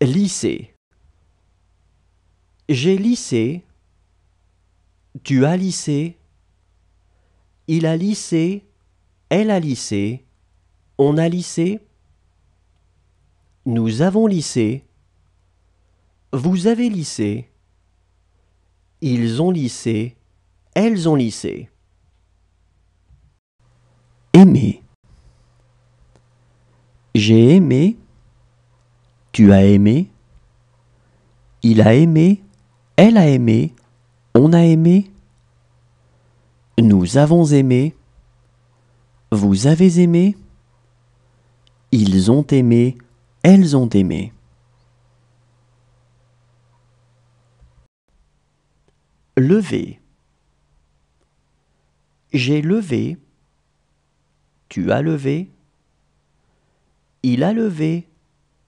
Lycée. J'ai lissé. Tu as lissé. Il a lissé. Elle a lissé. On a lissé. Nous avons lissé. Vous avez lissé. Ils ont lissé. Elles ont lissé. Aimer. J'ai aimé. Tu as aimé. Il a aimé. Elle a aimé. On a aimé. Nous avons aimé. Vous avez aimé. Ils ont aimé. Elles ont aimé. Lever. J'ai levé. Tu as levé. Il a levé.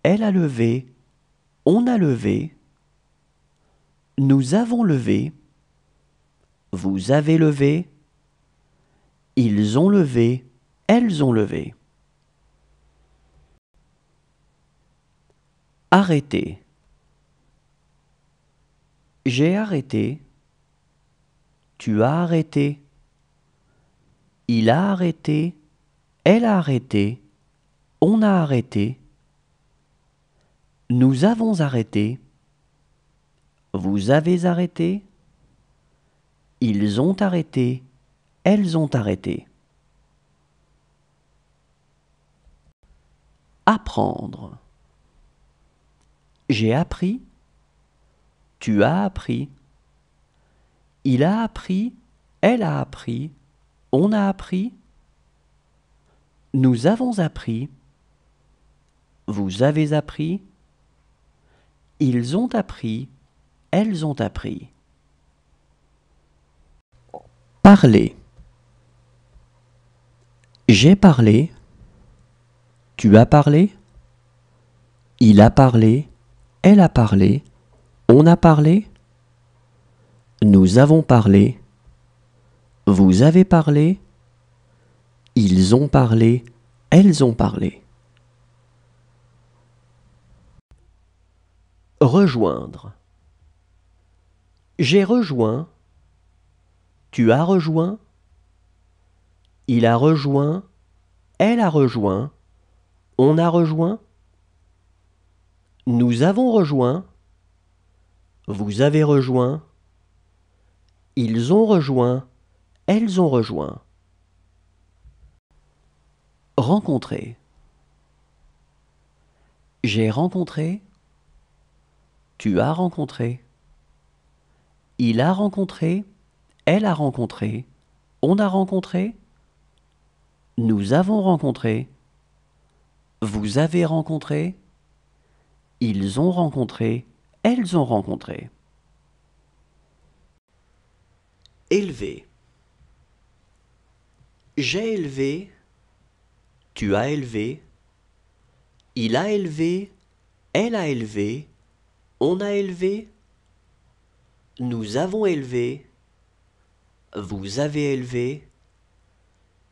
Elle a levé. On a levé. Nous avons levé. Vous avez levé. Ils ont levé. Elles ont levé. Arrêter. J'ai arrêté. Tu as arrêté. Il a arrêté. Elle a arrêté. On a arrêté. Nous avons arrêté. Vous avez arrêté. Ils ont arrêté. Elles ont arrêté. Apprendre. J'ai appris. Tu as appris. Il a appris. Elle a appris. On a appris. Nous avons appris. Vous avez appris. Ils ont appris. Elles ont appris. Parler. J'ai parlé. Tu as parlé. Il a parlé. Elle a parlé. On a parlé. Nous avons parlé. Vous avez parlé. Ils ont parlé. Elles ont parlé. Rejoindre. J'ai rejoint. Tu as rejoint. Il a rejoint. Elle a rejoint. On a rejoint. Nous avons rejoint. Vous avez rejoint. Ils ont rejoint. Elles ont rejoint. Rencontrer. J'ai rencontré. Tu as rencontré. Il a rencontré. Elle a rencontré. On a rencontré. Nous avons rencontré. Vous avez rencontré. Ils ont rencontré. Elles ont rencontré. Élever. J'ai élevé. Tu as élevé. Il a élevé. Elle a élevé. On a élevé. Nous avons élevé. Vous avez élevé.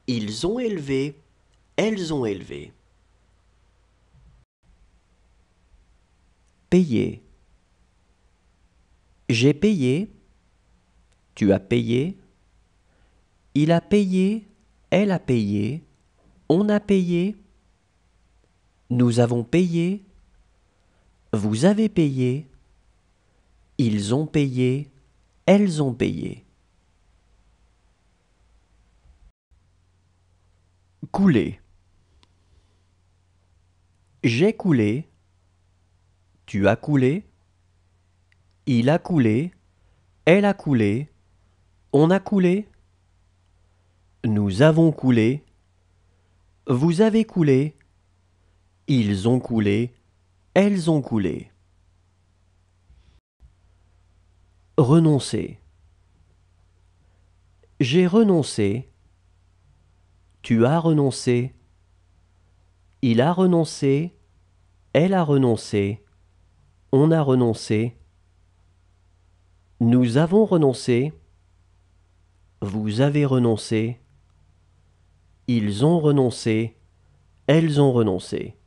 Ils ont élevé. Elles ont élevé. Payer. J'ai payé. Tu as payé. Il a payé. Elle a payé. On a payé. Nous avons payé. Vous avez payé. Ils ont payé. Elles ont payé. Couler. J'ai coulé. Tu as coulé. Il a coulé. Elle a coulé. On a coulé. Nous avons coulé. Vous avez coulé. Ils ont coulé. Elles ont coulé. Renoncer. J'ai renoncé. Tu as renoncé. Il a renoncé. Elle a renoncé. On a renoncé. Nous avons renoncé. Vous avez renoncé. Ils ont renoncé. Elles ont renoncé.